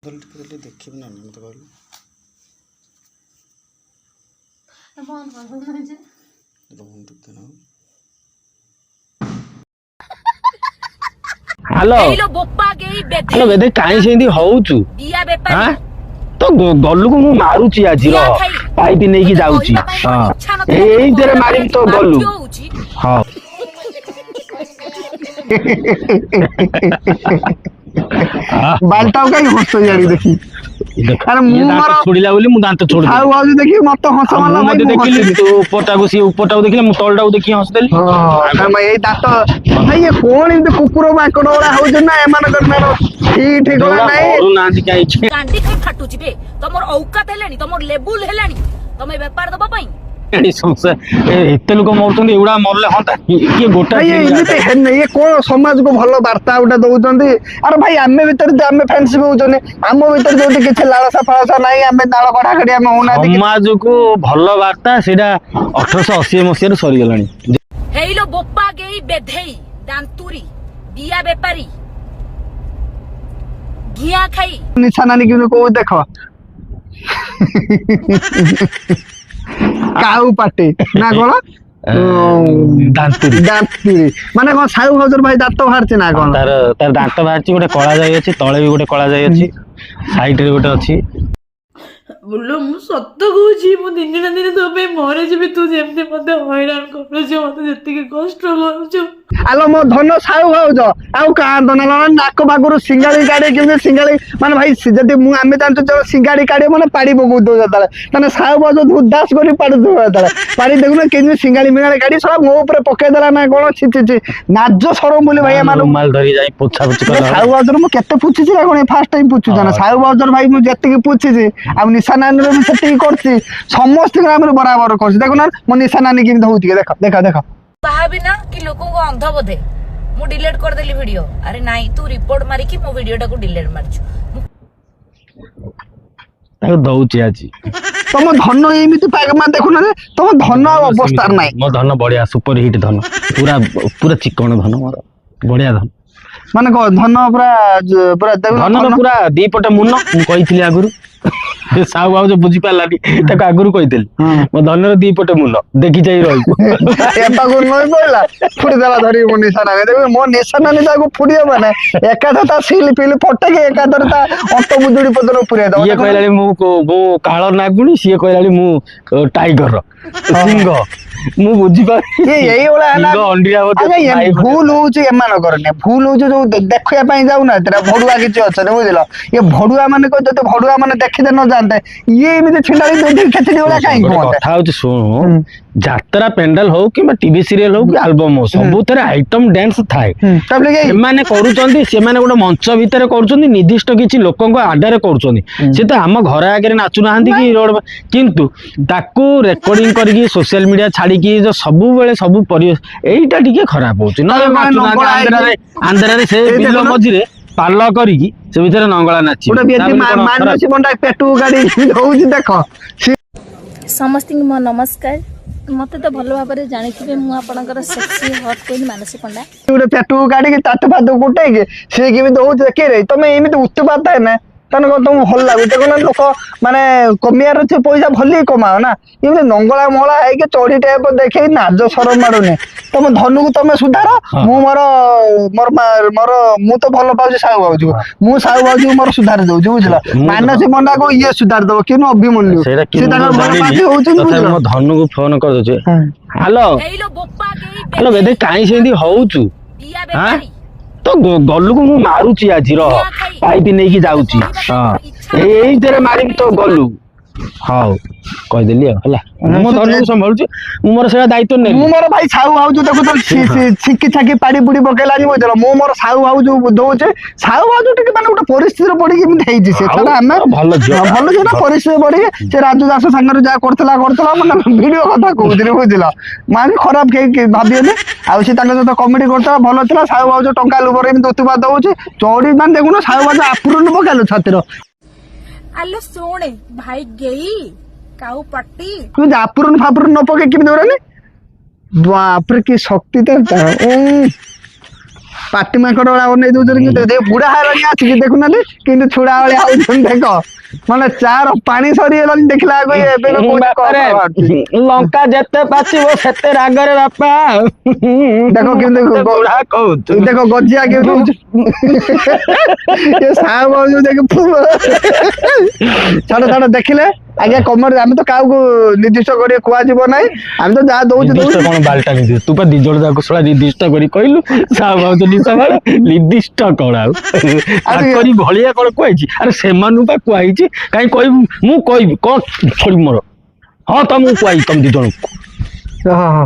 देखिए ना मत कहलु हेलो हेलो बेदे काई सेंदी होउचु हां तो गल्लू को मु मारुची आज रो पाइप नै की जाउची हां एई तेरे मारिम तो गल्लू हां बालटा कहीं हंस जानी देखी अरे मु मार छोड़िला बोली मु दांत छोड़ खाऊ आउ देखी मत हंस वाला भाई देखिली तू ऊपरटाको सी ऊपरटाको देखिला मु तळटाको देखि हंस देली हां मैं ए दांत भाई ये कोन इन कुकुर माकड़ वाला हो जे ना एमान करनार ठीक ठिकाना नाही करू नांदी काई गांडी खाई फाटू जिबे तमर औकात हेलानी तमर लेबुल हेलानी तमे व्यापार दबा पई एडी संसार एते लोक मरतोंदी एउडा मरले हंता के गोटा ये इते है नहीं ये कोन समाज को भलो वार्ता उडा दउचंदी अरे भाई आमे भीतर जे आमे फ्रेंडशिप होचने आम भीतर जोटी किछ लालसा फालसा नाही आमे नाळ कढा कढी आमे होना समाज को भलो वार्ता सेडा 1880 मसिया रे सरी गलानी हेइलो बोप्पा गेई बेधेई दांतुरी बिया व्यापारी घिया खाई निशानानी कि को देखो काऊ पाटे ना कोन दांतुरी दांतुरी माने कोन साउ हजर भाई दांत बाहरचे ना कोन तार तार दांत बाहरची गोटे कळा जाई अछि तळे भी गोटे कळा जाई अछि साइड रे गोटे अछि बोलो मु सत्य कहूची मु दिन ना दिन तो पे मरे जेबे तू जेमते मते हैरान करछ मते जति के कष्ट करछ आलो मो धन साउ खाउज आउ का दना नाक बागुरु सिंगाली गाडी किमे सिंगाली माने भाई जति मु आमे जानतो चलो सिंगाली काडे माने पाडी बगु दो जताले माने साउ बाजो उदास करी पाडी दो जताले पाडी देखुन केजि सिंगाली मिनाले गाडी सब मो ऊपर पके देला ना कोन छि छि नाजो सरम बोली भाई मानु माल धरी जाई पोछा पोछ कर साउ बाजर मु केते पुछि छि कोन फर्स्ट टाइम पुछु जाना साउ बाजर भाई मु जति के पुछि छि आ निशानानी रे सेति करछि समस्त ग्राम रे बराबर करछि देखो ना मो निशानानी कि होउति के देखो देखो देखो भाभी ना कि लोगों को अंध बोधे मु डिलीट कर देली वीडियो अरे नाही तू रिपोर्ट मारी कि मो वीडियो टाको डिलीट मारछु ताको दउची आजी तम धन एमिति पाग मा देखु ना तम धन अवस्था नाही मो धन बढ़िया सुपर हिट धन पूरा पूरा चिकन धन मोर बढ़िया धन माने को धन पूरा पूरा धन पूरा दी पटे मुन मु कहितली आगुरु साउ बाबू जो बुझी पालानी ताको आगुरु कहितली मो धन रे दी पटे मुन देखि जाई रही एता को नय पड़ला फुडी देला धरी मो निशाना देखो मो निशाना ने ताको फुडियो माने एकाधता सील पील फटे के एकाधता अंत बुजुडी पदन पुरे दो ये कहलाली मु काळ नागुणी सिए कहलाली मु टाइगर सिंह मु बुझी पा ये यही वाला ना अंडिया अरे ये भूल हो जे एमान करने भूल हो जो देखिया पई जाउ ना तेरा भडुआ किछ अछने बुझिलो ये भडुआ माने को जते भडुआ माने देखि दे न जानते ये एमिते छिंडाली दे खेचडी वाला काई कोते कथा होछ सुन जात्रा पेंडल हो कि टीवी सीरियल हो कि एल्बम हो सब थरे आइटम डांस थाए तब लगे से माने करूचंदी से माने गोटे मंच भीतर करूचंदी निर्दिष्ट किछि लोकन को आडरे करूचंदी से तो हम घर आगे नाचु नाहंती कि रोड किंतु ताकू रेकॉर्डिंग करके सोशल मीडिया छाड़ी की जो सबु बेले सबु परिवेश एईटा टिके खराब होछ न नाचु नाहंती आंध्रा रे से बिलो मझिरे पाल करिकी से भीतर नंगला नाची गोटे व्यक्ति मानसी बंडा पेटू गाड़ी होउची देखो समस्त नमस्कार मत तो भल भाव में जानी मु आपनकर सेक्सी हॉट क्वीन मानसी पंडा गोटे पेटू गाड़ी की तात फात गुटे के से केमिति होउची देखे रे तमे एमिति उत्पात है ना तने को तुम भल लागु देखो ना लोक माने कमियार छे पैसा भली कमाओ ना एमिति नंगला मोला है के चोरी टाइप देखे नाज शरम मारुने तुम धनु को तमे सुधार मु मोर मोर मोर मु तो भल पाउची साउ बाबू मु साउ बाबू मोर सुधार दउ बुझला मानसी पंडा को ये सुधार दबो किनु अभिमन्यु से ताकर बर्बादी होउची बुझला मो धनु को फोन कर दे हेलो हेइलो बोप्पा गेई हेलो बेदे काई सेंदी होउचु बिया व्यापारी तो गल्लू को मु मारुची आज रो पाइप नै की जाउची हां एई तेरे मारिम तो गल्लू हां कह देली हला मो धनु को संभालुची मु मोर सेरा दायित्व नै मु मोर भाई साउ हाउ जो देखो तो छिकी छाकी पाड़ी पुडी बकेलानी बुझला मु मोर साउ हाउ जो दोचे साउ हाउ जो टिके माने गोटे परिस्थिति पड़ी कि हेइजी से छडा हम भलो जो ना परिस्थिति पड़ी से राजू दास संगर जा करथला माने वीडियो कथा कहउदिरे बुझला माने खराब के भाबिएले आ से ताके तो कॉमेडी करथला भलो थला साउ हाउ जो टंका लुबर एम दुतुबा दउचे चोरी मान देखुनो साउ हाउ आपुरन बकेलो छतिर आलो सोणे भाई गेई काऊ पट्टी तू आपुरन फापुरन न पके कि दोराने बाप रे की शक्ति त ପାଟି ମାଙ୍କଡ ଭଳିଆ ଅନେଇ ଦଉଛନ୍ତି କିନ୍ତୁ ଦେଖ ବୁଢା ହେଲାଣି ଆସିକି ଦେଖୁନାହାନ୍ତି କିନ୍ତୁ ଛୁଡା ଭଳିଆ ହଉଛନ୍ତି ଦେଖ ମାନେ ଚାର ପାଣି ସରିଗଲାଣି ଦେଖିଲା ଆଗ ଏବେ ବାପାରେ, ଲଙ୍କା ଯେତେ ପାଚିବ ସେତେ ରାଗରେ ବାପା। ଦେଖ କେମିତି ବୁଢା କହୁଛୁ। ଦେଖ ଗଜିଆ କେମିତି ସାହୁ ଦେଖ ଛାଡ ଛାଡ ଦେଖିଲେ ଆଜ୍ଞା କମର ଆମେ ତ କାହାକୁ ନିର୍ଦ୍ଦିଷ୍ଟ କରି କୁହାଯିବ ନାହିଁ ଆମେ ତ ଯାହା ଦଉଛୁ ନିର୍ଦ୍ଦିଷ୍ଟ ଦଉଛୁ କଣ ବାଲଟା ନିର୍ଦ୍ଦିଷ୍ଟ ତୁ ପା ଦି ଜଣ ଯାକ ଶଳା ନିର୍ଦ୍ଦିଷ୍ଟ କରି କହିଲୁ ସାହୁ ଭାଉଜ ନିଶା ବାଳ ନିର୍ଦ୍ଦିଷ୍ଟ କଣ ଆଉ ତାଙ୍କରି ଭଳିଆ କଣ କୁହାଯାଇଛି ଆରେ ସେମାନଙ୍କୁ ପା କୁହାଯାଇଛି କାହିଁ କହିବୁ ମୁଁ କହିବି କଣ ଛୋଡ଼ି ମୋର ହଁ ତମକୁ କୁହାଯାଇଛି ତମ ଦି ଜଣକୁ ହଁ ହଁ